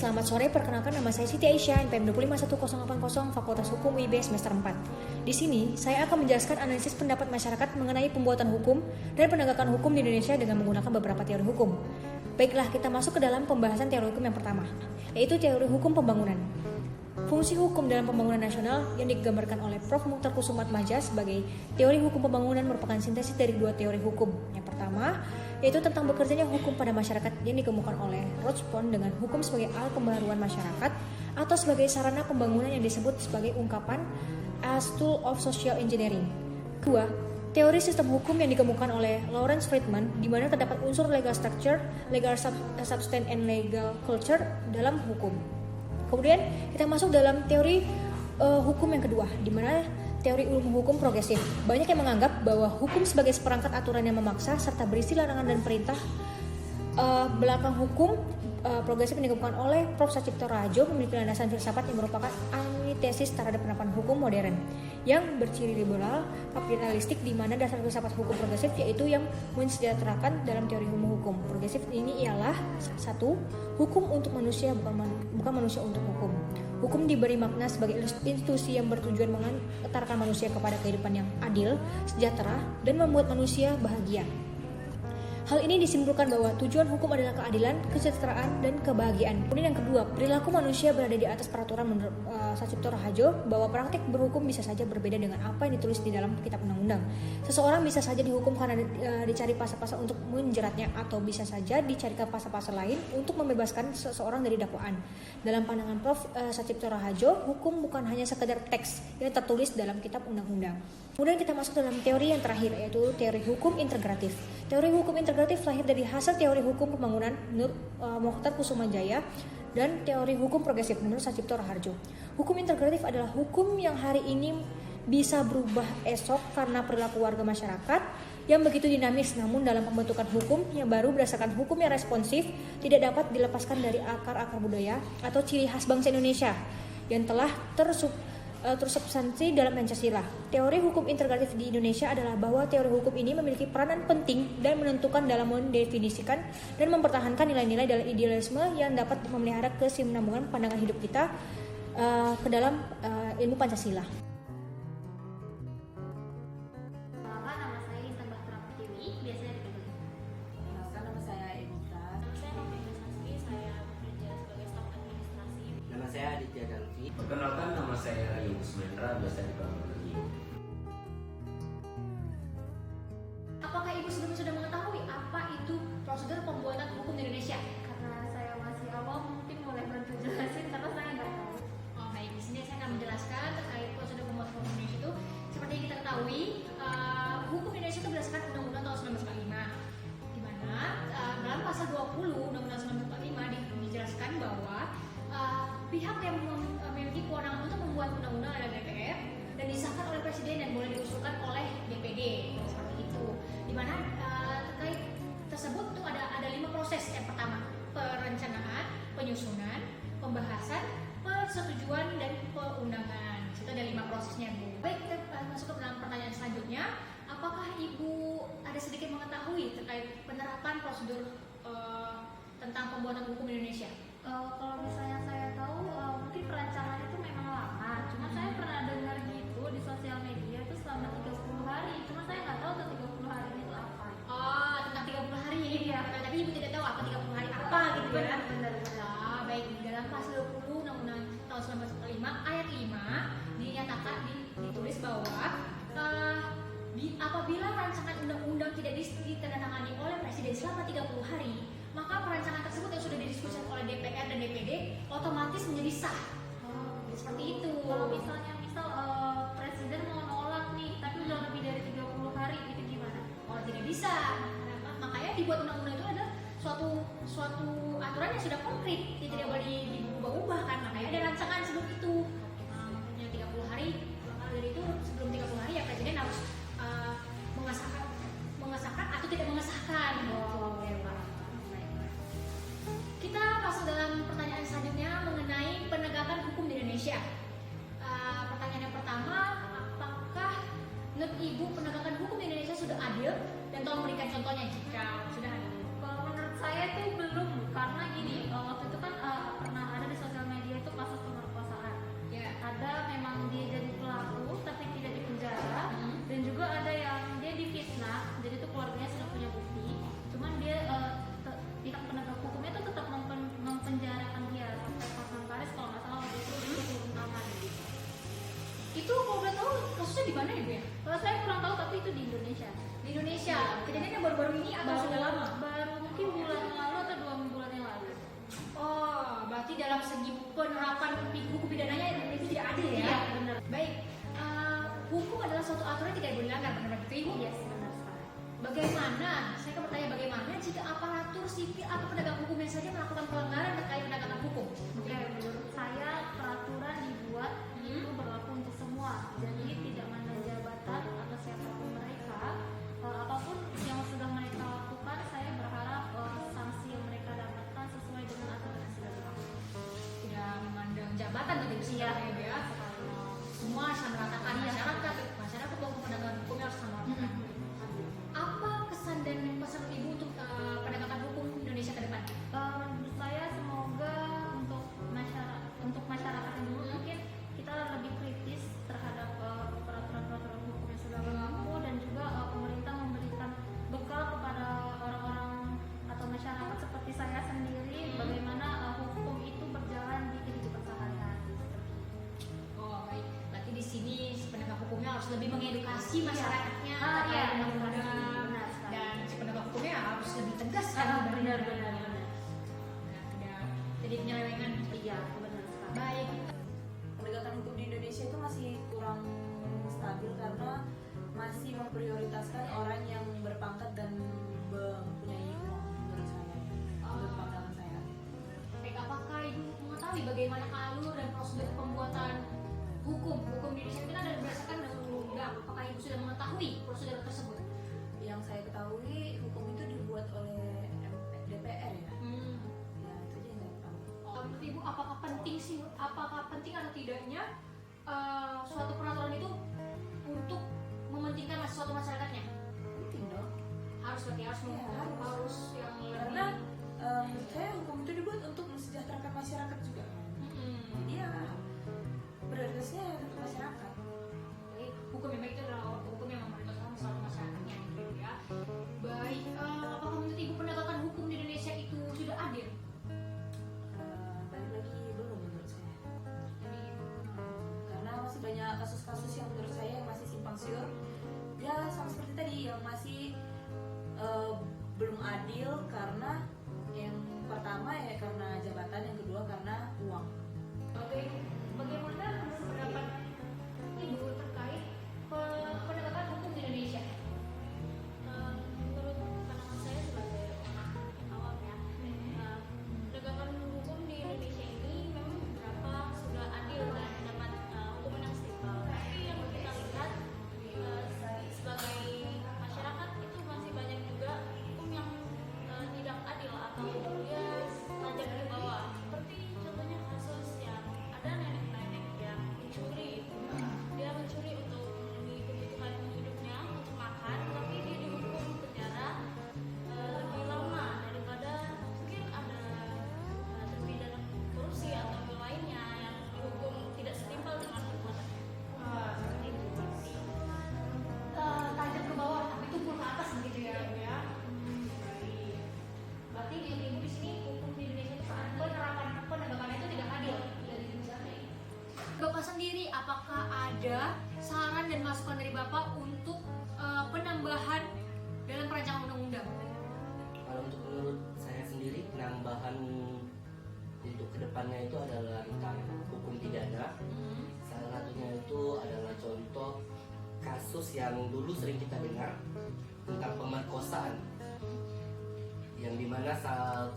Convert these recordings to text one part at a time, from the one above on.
Selamat sore, perkenalkan nama saya Siti Aisyah, NPM 2511080, Fakultas Hukum UIB semester 4. Di sini, saya akan menjelaskan analisis pendapat masyarakat mengenai pembuatan hukum dan penegakan hukum di Indonesia dengan menggunakan beberapa teori hukum. Baiklah, kita masuk ke dalam pembahasan teori hukum yang pertama, yaitu teori hukum pembangunan. Fungsi hukum dalam pembangunan nasional yang digambarkan oleh Prof. Mukhtar Kusumatmaja sebagai teori hukum pembangunan merupakan sintesis dari dua teori hukum. Yang pertama, yaitu tentang bekerjanya hukum pada masyarakat yang dikemukakan oleh Rochbond dengan hukum sebagai alat pembaharuan masyarakat atau sebagai sarana pembangunan yang disebut sebagai ungkapan as tool of social engineering. Kedua, teori sistem hukum yang dikemukakan oleh Lawrence Friedman di mana terdapat unsur legal structure, legal substance, and legal culture dalam hukum. Kemudian kita masuk dalam teori hukum yang kedua, di mana teori ilmu hukum progresif. Banyak yang menganggap bahwa hukum sebagai seperangkat aturan yang memaksa serta berisi larangan dan perintah. Belakang hukum progresif yang dikemukakan oleh Prof. Sachipto Rajo memiliki landasan filsafat yang merupakan antitesis terhadap penerapan hukum modern yang berciri liberal kapitalistik, di mana dasar filsafat hukum progresif yaitu yang mensejahterakan dalam teori ilmu hukum. Progresif ini ialah satu, hukum untuk manusia bukan manusia untuk hukum. Hukum diberi makna sebagai institusi yang bertujuan mengantarkan manusia kepada kehidupan yang adil, sejahtera, dan membuat manusia bahagia. Hal ini disimpulkan bahwa tujuan hukum adalah keadilan, kesejahteraan, dan kebahagiaan. Kemudian yang kedua, perilaku manusia berada di atas peraturan menurut Sachipto Rajo, bahwa praktik berhukum bisa saja berbeda dengan apa yang ditulis di dalam kitab undang-undang. Seseorang bisa saja dihukum karena dicari pasal-pasal untuk menjeratnya, atau bisa saja dicarikan pasal-pasal lain untuk membebaskan seseorang dari dakwaan. Dalam pandangan Prof. Sachipto Rajo, hukum bukan hanya sekedar teks yang tertulis dalam kitab undang-undang. Kemudian kita masuk dalam teori yang terakhir, yaitu teori hukum integratif. Teori hukum integratif lahir dari hasil teori hukum pembangunan menurut Mukhtar Kusumatmaja dan teori hukum progresif menurut Sachipto Raharjo. Hukum integratif adalah hukum yang hari ini bisa berubah esok karena perilaku warga masyarakat yang begitu dinamis, namun dalam pembentukan hukum yang baru berdasarkan hukum yang responsif tidak dapat dilepaskan dari akar-akar budaya atau ciri khas bangsa Indonesia yang telah tersubstansi dalam Pancasila. Teori hukum integratif di Indonesia adalah bahwa teori hukum ini memiliki peranan penting dan menentukan dalam mendefinisikan dan mempertahankan nilai-nilai dalam idealisme yang dapat memelihara kesinambungan pandangan hidup kita ke dalam ilmu Pancasila. Nama saya Intan Bahtera Pertiwi, biasanya dipanggil. Nama saya Evita. Nama saya Novia Sasri, saya bekerja sebagai staf administrasi. Nama saya Aditya Galvi. Perkenalkan, nama saya Yunus Mendra, biasa dipanggil Yu. Apakah Ibu sebelumnya sudah mengetahui apa itu prosedur pembuatan hukum di Indonesia? Karena saya masih awam, mungkin boleh bantu jelasin karena saya nggak tahu. Oh baik, di sini saya akan menjelaskan terkait prosedur pembuatan hukum Indonesia itu. Seperti yang kita ketahui, hukum Indonesia itu berdasarkan Undang-Undang tahun 1945, di mana dalam pasal 20 Undang-Undang 1945 dijelaskan bahwa pihak yang memiliki kewenangan untuk membuat undang-undang adalah DPR dan disahkan oleh Presiden dan boleh diusulkan oleh DPD, seperti itu. Di mana terkait tersebut tuh ada 5 proses. Yang pertama, perencanaan, penyusunan, pembahasan, persetujuan, dan perundangan. Itu ada 5 prosesnya, Bu. Baik, kita masuk ke dalam pertanyaan selanjutnya. Apakah Ibu ada sedikit mengetahui terkait penerapan prosedur tentang pembuatan hukum di Indonesia? Kalau misalnya saya tahu, mungkin perancangan itu memang lama. Cuma saya pernah dengar gitu di sosial media itu selama 30 hari. Cuma saya nggak tahu tuh 30 hari itu apa. Oh, tentang 30 hari. Iya. Tapi Ibu tidak tahu apa 30 hari apa gitu ya? Benar. Baik, dalam pasal 20 Undang-Undang tahun 1945 ayat 5 dinyatakan ditulis bahwa apabila rancangan undang-undang tidak ditandatangani oleh Presiden selama 30 hari, maka perancangan tersebut yang sudah didiskusikan oleh DPR dan DPD otomatis menjadi sah. Seperti itu. Kalau misal Presiden mau nolak nih, tapi udah lebih dari 30 hari, itu gimana? Oh, tidak bisa. Makanya dibuat undang-undang itu adalah suatu aturan yang sudah konkret, tidak boleh diubah-ubah kan. Makanya ada rancangan sebelum itu. Yang 30 hari, maka dari itu sebelum 30 hari ya Presiden harus mengesahkan atau tidak mengesahkan. Kita masuk dalam pertanyaan selanjutnya mengenai penegakan hukum di Indonesia. Pertanyaan yang pertama, apakah menurut Ibu penegakan hukum di Indonesia sudah adil? Dan tolong berikan contohnya jika sudah ada. Kalau menurut saya tuh belum, karena gini, waktu itu kan pernah ada untuk kasus pemerkosaan. Ya. Ada memang dia jadi pelaku tapi tidak dipenjara, dan juga ada yang dia difitnah, jadi itu keluarganya sudah punya bukti, cuman dia pihak penegak hukumnya itu tetap mempenjarakan dia sampai Hotman Paris kalau nggak salah waktu itu turun tangan gitu. Itu kalau boleh tahu kasusnya di mana ya, Bu ya? Kalau saya kurang tahu tapi itu di Indonesia. Di Indonesia. Kejadiannya baru-baru ini atau sudah lama? Baru mungkin bulan lalu atau 2 bulan yang lalu. Oh, berarti dalam segi penerapan hukum pidananya itu tidak adil ya? Iya, benar. Baik, hukum adalah suatu aturan yang tidak boleh dilanggar, benar begitu Ibu? Yes, benar sekali. Bagaimana, saya akan bertanya bagaimana jika aparatur sipil atau penegak hukum yang saja melakukan pelanggaran terkait penegakan hukum? Oke, menurut saya peraturan dibuat itu berlaku untuk semua. Jadi tidak mandang jabatan atau siapapun mereka, apapun yang sudah mereka lakukan, saya berharap sanksi yang mereka dapatkan sesuai dengan aturan yang sudah berlaku. Tidak memandang jabatan atau tidak Iya, ya, Bu ya? Semua harus meratakan Iya. masyarakat maupun penegakan hukumnya harus sama ratakan. Apa kesan dan pesan Ibu untuk penegakan hukum Indonesia ke depan? Menurut saya semoga untuk masyarakat dulu mungkin kita lebih kritis terhadap peraturan-peraturan hukum yang sudah berlaku, dan juga pemerintah memberikan bekal kepada orang-orang atau masyarakat seperti saya sendiri bagaimana hukum itu berjalan di kehidupan sehari-hari. Oh, baik. Berarti di sini si penegak hukumnya harus lebih mengedukasi masyarakatnya terkait iya, undang-undang, benar sekali. dan si penegak hukumnya harus lebih tegas kan? Benar-benar. Tidak jadi penyelewengan. Iya, benar sekali. Baik. Penegakan hukum di Indonesia itu masih kurang stabil karena masih memprioritaskan orang yang berpangkat dan mempunyai uang, menurut saya, menurut pandangan saya. Baik, apakah Ibu mengetahui bagaimana alur dan prosedur pembuatan hukum di Indonesia itu kan ada berdasarkan undang-undang? Apakah Ibu sudah mengetahui prosedur tersebut? Yang saya ketahui hukum itu dibuat oleh DPR ya. Ya itu aja yang saya tahu. Menurut Ibu, apakah penting atau tidaknya suatu peraturan itu untuk mementingkan suatu masyarakatnya? Penting dong. Harus berarti harus Iya, harus yang Karena menurut saya hukum itu dibuat untuk mensejahterakan masyarakat juga. Jadi ya prioritasnya untuk masyarakat. Jadi, hukum yang baik itu adalah hukum yang memprioritaskan suatu masyarakatnya gitu ya. Baik, apakah menurut Ibu penegakan hukum di Indonesia itu sudah adil? Balik lagi belum menurut saya. Jadi, Karena masih banyak kasus-kasus yang menurut saya yang masih simpang siur. Ya sama seperti tadi yang masih belum adil karena yang pertama ya karena jabatan, yang kedua karena uang. bagaimana menurut pendapat Ibu terkait penegakan hukum di Indonesia? Menurut pandangan saya sebagai orang awam ya, penegakan hukum di Indonesia ini memang beberapa sudah adil dan mendapat hukuman yang setimpal. Tapi yang kita lihat sebagai masyarakat itu masih banyak juga hukum yang tidak adil atau dia tajam dari bawah. Seperti contohnya kasus yang ada nenek-nenek yang mencuri, dia mencuri untuk memenuhi kebutuhan hidupnya untuk makan, tapi dia dihukum penjara lebih lama daripada mungkin ada terpidana korupsi atau lainnya yang dihukum tidak setimpal dengan perbuatannya. Seperti itu. Tajam ke bawah tapi tumpul ke atas begitu ya, Bu ya. Baik. Berarti Ibu di sini hukum di Indonesia itu penerapan penegakannya itu tidak adil dari Indonesia. Bapak sendiri, apakah ada saran dan masukan dari Bapak untuk penambahan dalam perancangan undang-undang? Kalau untuk menurut saya sendiri penambahan untuk kedepannya itu adalah tentang hukum pidana. Salah satunya itu adalah contoh kasus yang dulu sering kita dengar tentang pemerkosaan, yang dimana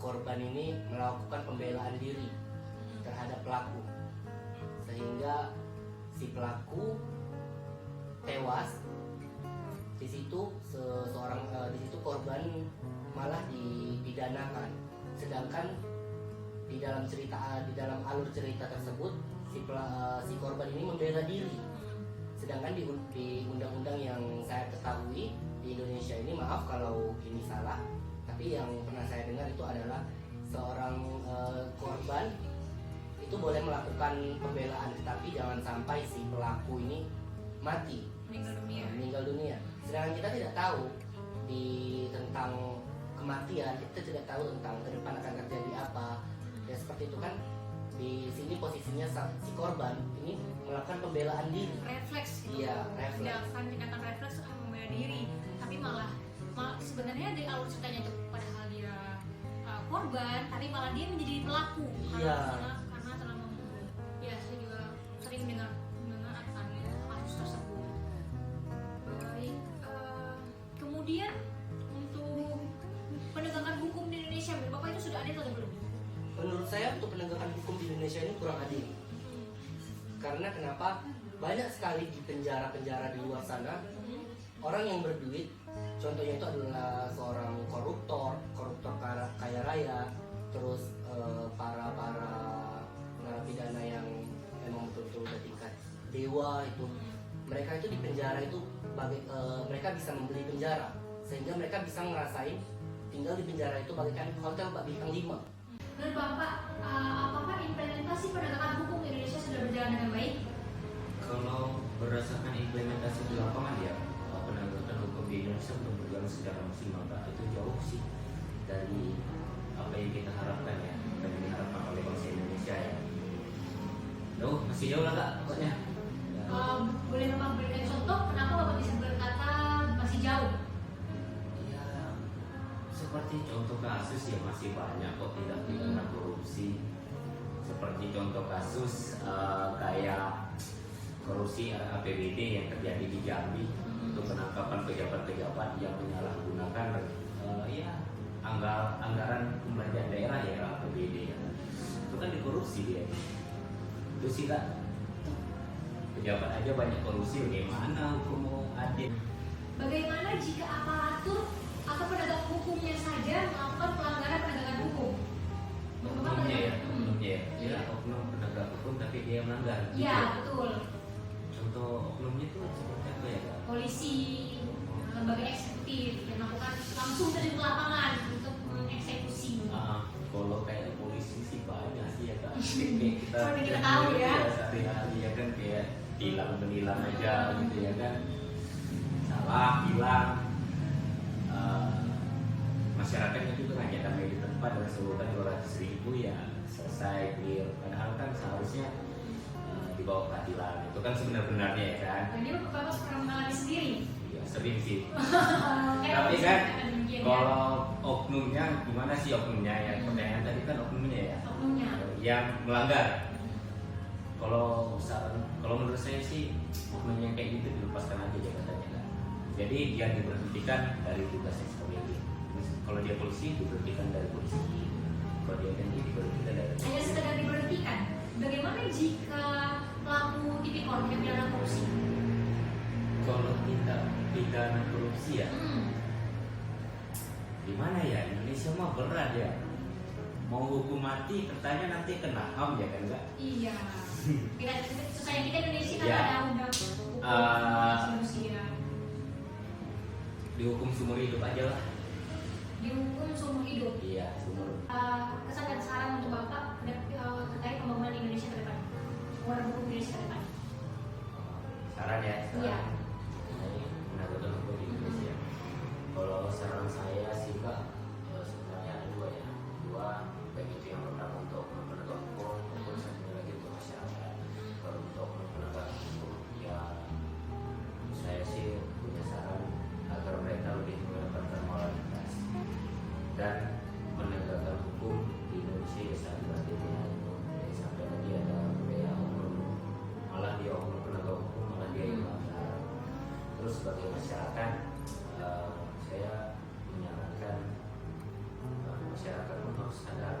korban ini melakukan pembelaan diri terhadap pelaku, sehingga si pelaku tewas. Di situ di situ korban malah dipidanakan, sedangkan di dalam alur cerita tersebut si korban ini membela diri. Sedangkan di undang-undang yang saya ketahui di Indonesia ini, maaf kalau ini salah, tapi yang pernah saya dengar itu adalah seorang korban itu boleh melakukan pembelaan, tetapi jangan sampai si pelaku ini mati, meninggal dunia. Sedangkan kita tidak tahu tentang kematian, kita tidak tahu tentang ke depan akan terjadi apa. Ya seperti itu kan. Di sini posisinya si korban ini melakukan pembelaan diri. Refleks gitu. Iya, refleks. Tindakan tindakan refleks membela diri, tapi malah sebenarnya dari awal ceritanya itu padahal dia korban, tapi malah dia menjadi pelaku Iya. karena telah membunuh. Ya, saya juga sering dengar akan kasus tersebut. Baik, kemudian untuk penegakan hukum di Indonesia, menurut Bapak itu sudah adil atau belum? Menurut saya untuk penegakan hukum di Indonesia ini kurang adil. Karena kenapa? Banyak sekali di penjara-penjara di luar sana orang yang berduit, contohnya itu adalah seorang koruptor kaya raya, terus para narapidana yang memang betul-betul udah tingkat dewa itu, mereka itu di penjara itu mereka bisa membeli penjara sehingga mereka bisa ngerasain tinggal di penjara itu bagaikan hotel bintang 5. Menurut Bapak, apakah implementasi penegakan hukum di Indonesia sudah berjalan dengan baik? Kalau berdasarkan implementasi di lapangan ya, penegakan hukum di Indonesia belum berjalan secara maksimal, Pak. Itu jauh sih dari apa yang kita harapkan ya, dan yang diharapkan oleh bangsa Indonesia ya. Jauh, masih jauh lah Kak, pokoknya. Ya. Boleh Bapak berikan contoh kenapa Bapak bisa berkata masih jauh? Ya, seperti contoh kasus ya masih banyak kok tindak pidana korupsi. Seperti contoh kasus kayak korupsi APBD yang terjadi di Jambi untuk penangkapan pejabat-pejabat yang menyalahgunakan anggaran pembelanjaan daerah ya APBD ya. Itu kan dikorupsi dia. Itu sih Kak. Pejabat aja banyak korupsi, bagaimana hukum mau adil? Bagaimana jika aparatur atau penegak hukumnya saja melakukan pelanggaran penegakan hukum? Oknumnya ya, dia oknum penegak hukum tapi dia melanggar. Iya, betul. Contoh oknumnya itu seperti apa ya Kak? Polisi, lembaga eksekutif yang melakukan langsung terjun ke lapangan untuk mengeksekusi. Kalau kayak polisi sih banyak sih ya Kak. Kayak Seperti kita tahu ya. Sehari-hari ya kan kayak tilang aja gitu ya kan. Salah, hilang. Masyarakatnya juga hanya damai di tempat dengan sebutan 200.000 ya selesai clear. Padahal kan seharusnya dibawa peradilan. Itu kan sebenarnya ya kan. Ini Bapak pernah mengalami sendiri. Ya sering sih. Kayak Tapi kan demikian, ya. kalau oknumnya gimana sih oknumnya ya? Pertanyaan tadi kan oknumnya ya. Oknumnya. Yang melanggar. Kalau menurut saya sih oknum yang kayak gitu dilepaskan aja jabatannya kan. Jadi dia diberhentikan dari tugasnya sebagai dia. Kalau dia polisi diberhentikan dari polisi. Kalau dia TNI diberhentikan dari Hanya sekedar diberhentikan. Bagaimana jika pelaku tipikor yang pidana korupsi? Kalau tindak pidana korupsi ya, gimana ya? Indonesia mah berat ya. Mau hukum mati, katanya nanti kena HAM ya kan enggak? Iya. Kita Indonesia kan Ya. ada undang manusia. Dihukum seumur hidup aja lah. Dihukum seumur hidup. Iya, seumur. Kesan dan saran untuk Bapak terkait pembangunan Indonesia ke depan, pembangunan hukum Indonesia ke depan. Saran ya. Iya. Ini penegakan hukum di Indonesia. Kalau saran saya sih Kak, sebenarnya ada dua ya. Baik itu yang pertama untuk penegak hukum, maupun satunya lagi untuk masyarakat. Kalau untuk penegak hukum, ya saya sih punya saran agar mereka lebih mendapatkan moralitas dan menegakkan hukum di Indonesia ya sangat berarti ya sampai tadi ada budaya oknum, malah dia oknum penegak hukum, malah dia yang melanggar. Terus sebagai masyarakat, saya menyarankan masyarakat pun harus sadar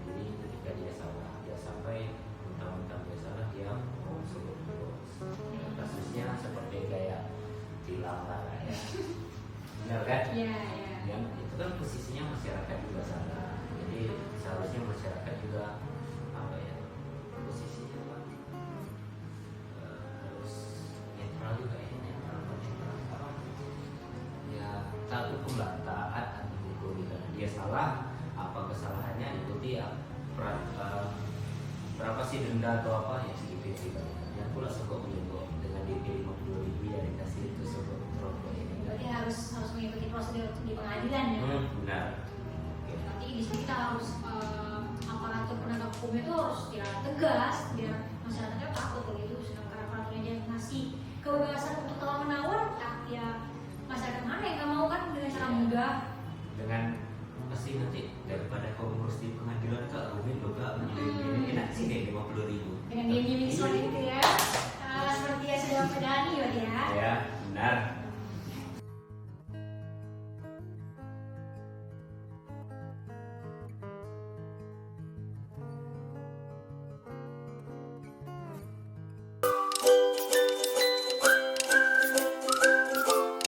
diri ketika dia salah, dia sampai mentang-mentang dia salah dia mau sebut bos. Kasusnya seperti kayak tilang lah ya, benar kan? Iya, iya. Yang itu kan posisinya masyarakat juga salah, jadi seharusnya masyarakat juga apa ya posisinya harus netral juga ya, netral ya taat hukum lah, taat hukum. Dia salah, apa kesalahannya ikuti berapa sih denda atau apa ya sedikit gitu. Ya aku langsung kok menyenggol dengan DP 50.000 ya dikasih itu sebelum rokok ini. Berarti harus mengikuti prosedur di pengadilan ya. Benar. Oke. Berarti di sini kita harus aparatur penegak hukum itu harus ya tegas biar masyarakatnya takut begitu. Sedangkan aparaturnya dia ngasih kebebasan untuk tawar menawar,